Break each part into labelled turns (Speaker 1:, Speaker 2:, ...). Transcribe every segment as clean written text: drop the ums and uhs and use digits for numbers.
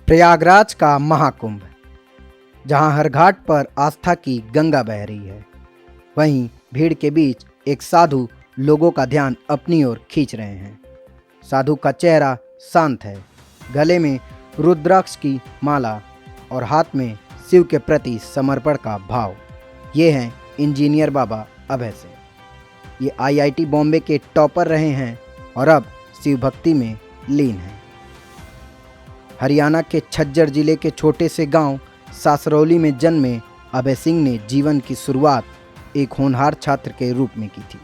Speaker 1: प्रयागराज का महाकुंभ, जहां हर घाट पर आस्था की गंगा बह रही है, वहीं भीड़ के बीच एक साधु लोगों का ध्यान अपनी ओर खींच रहे हैं। साधु का चेहरा शांत है, गले में रुद्राक्ष की माला और हाथ में शिव के प्रति समर्पण का भाव। ये हैं इंजीनियर बाबा अभय सिंह। ये आईआईटी बॉम्बे के टॉपर रहे हैं और अब शिव भक्ति में लीन हैं। हरियाणा के झज्जर जिले के छोटे से गांव सासरौली में जन्मे अभय सिंह ने जीवन की शुरुआत एक होनहार छात्र के रूप में की थी।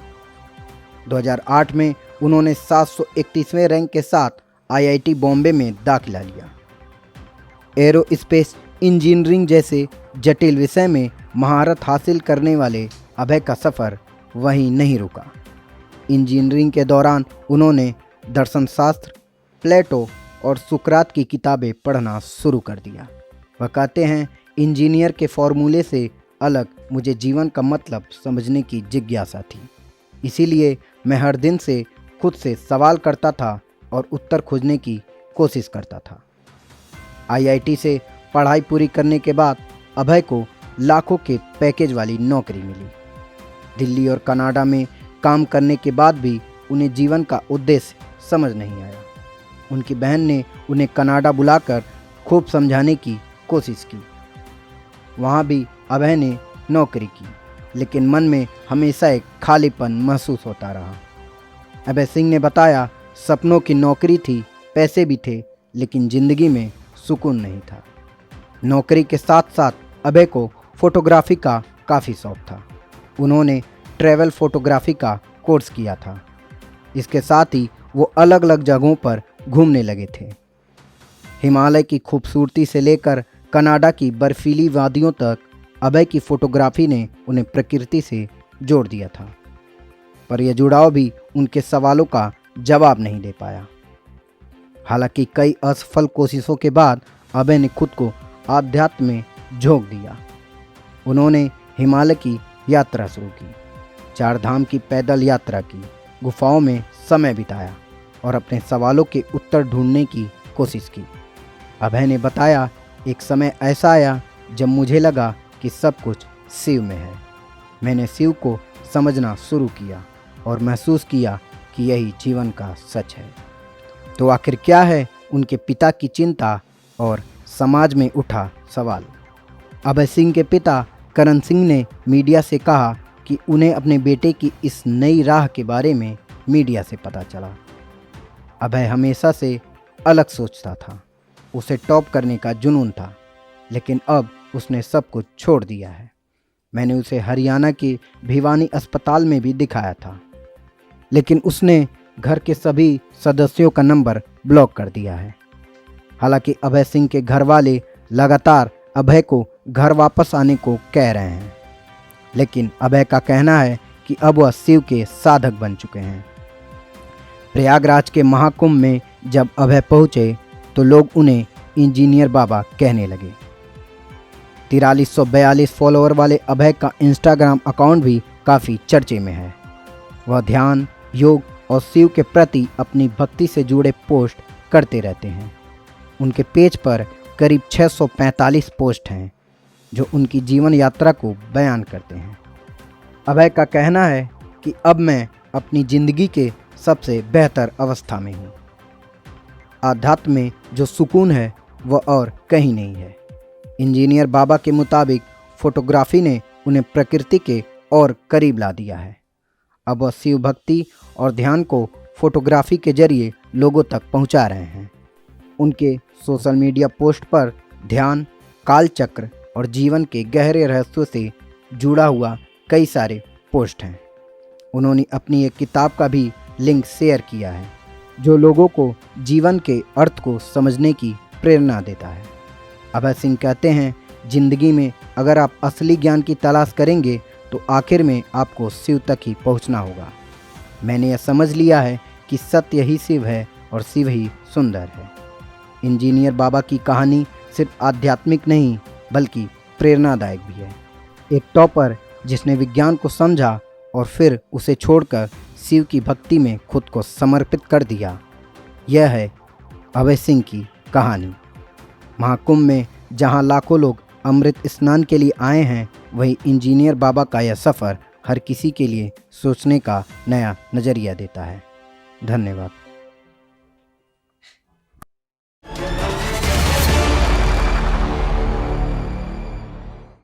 Speaker 1: 2008 में उन्होंने 731वें रैंक के साथ आईआईटी बॉम्बे में दाखिला लिया। एरोस्पेस इंजीनियरिंग जैसे जटिल विषय में महारत हासिल करने वाले अभय का सफ़र वहीं नहीं रुका। इंजीनियरिंग के दौरान उन्होंने दर्शनशास्त्र, प्लेटो और सुकरात की किताबें पढ़ना शुरू कर दिया। वह कहते हैं, इंजीनियर के फॉर्मूले से अलग मुझे जीवन का मतलब समझने की जिज्ञासा थी। इसीलिए मैं हर दिन से खुद से सवाल करता था और उत्तर खोजने की कोशिश करता था। आईआईटी से पढ़ाई पूरी करने के बाद अभय को लाखों के पैकेज वाली नौकरी मिली। दिल्ली और कनाडा में काम करने के बाद भी उन्हें जीवन का उद्देश्य समझ नहीं आया। उनकी बहन ने उन्हें कनाडा बुलाकर खूब समझाने की कोशिश की। वहाँ भी अभय ने नौकरी की, लेकिन मन में हमेशा एक खालीपन महसूस होता रहा। अभय सिंह ने बताया, सपनों की नौकरी थी, पैसे भी थे, लेकिन ज़िंदगी में सुकून नहीं था। नौकरी के साथ साथ अभय को फोटोग्राफी का काफ़ी शौक था। उन्होंने ट्रैवल फोटोग्राफी का कोर्स किया था। इसके साथ ही वो अलग अलग जगहों पर घूमने लगे थे। हिमालय की खूबसूरती से लेकर कनाडा की बर्फीली वादियों तक अभय की फोटोग्राफी ने उन्हें प्रकृति से जोड़ दिया था। पर यह जुड़ाव भी उनके सवालों का जवाब नहीं दे पाया। हालांकि कई असफल कोशिशों के बाद अभय ने खुद को आध्यात्म में झोंक दिया। उन्होंने हिमालय की यात्रा शुरू की, 4 धाम की पैदल यात्रा की, गुफाओं में समय बिताया और अपने सवालों के उत्तर ढूंढने की कोशिश की। अभय ने बताया, एक समय ऐसा आया जब मुझे लगा कि सब कुछ शिव में है। मैंने शिव को समझना शुरू किया और महसूस किया कि यही जीवन का सच है। तो आखिर क्या है उनके पिता की चिंता और समाज में उठा सवाल। अभय सिंह के पिता करण सिंह ने मीडिया से कहा कि उन्हें अपने बेटे की इस नई राह के बारे में मीडिया से पता चला। अभय हमेशा से अलग सोचता था, उसे टॉप करने का जुनून था, लेकिन अब उसने सब कुछ छोड़ दिया है। मैंने उसे हरियाणा के भिवानी अस्पताल में भी दिखाया था, लेकिन उसने घर के सभी सदस्यों का नंबर ब्लॉक कर दिया है। हालांकि अभय सिंह के घर वाले लगातार अभय को घर वापस आने को कह रहे हैं, लेकिन अभय का कहना है कि अब वह शिव के साधक बन चुके हैं। प्रयागराज के महाकुंभ में जब अभय पहुंचे तो लोग उन्हें इंजीनियर बाबा कहने लगे। 4342 फॉलोअर वाले अभय का इंस्टाग्राम अकाउंट भी काफ़ी चर्चे में है। वह ध्यान, योग और शिव के प्रति अपनी भक्ति से जुड़े पोस्ट करते रहते हैं। उनके पेज पर करीब 645 पोस्ट हैं जो उनकी जीवन यात्रा को बयान करते हैं। अभय का कहना है कि अब मैं अपनी ज़िंदगी के सबसे बेहतर अवस्था में हूँ। आध्यात्म में जो सुकून है वह और कहीं नहीं है। इंजीनियर बाबा के मुताबिक फोटोग्राफी ने उन्हें प्रकृति के और करीब ला दिया है। अब वह शिव भक्ति और ध्यान को फोटोग्राफी के जरिए लोगों तक पहुंचा रहे हैं। उनके सोशल मीडिया पोस्ट पर ध्यान, कालचक्र और जीवन के गहरे रहस्यों से जुड़ा हुआ कई सारे पोस्ट हैं। उन्होंने अपनी एक किताब का भी लिंक शेयर किया है जो लोगों को जीवन के अर्थ को समझने की प्रेरणा देता है। अभय सिंह कहते हैं, जिंदगी में अगर आप असली ज्ञान की तलाश करेंगे तो आखिर में आपको शिव तक ही पहुंचना होगा। मैंने यह समझ लिया है कि सत्य ही शिव है और शिव ही सुंदर है। इंजीनियर बाबा की कहानी सिर्फ आध्यात्मिक नहीं बल्कि प्रेरणादायक भी है। एक टॉपर जिसने विज्ञान को समझा और फिर उसे छोड़कर शिव की भक्ति में खुद को समर्पित कर दिया। यह है अभय सिंह की कहानी। महाकुंभ में जहां लाखों लोग अमृत स्नान के लिए आए हैं, वहीं इंजीनियर बाबा का यह सफ़र हर किसी के लिए सोचने का नया नज़रिया देता है। धन्यवाद।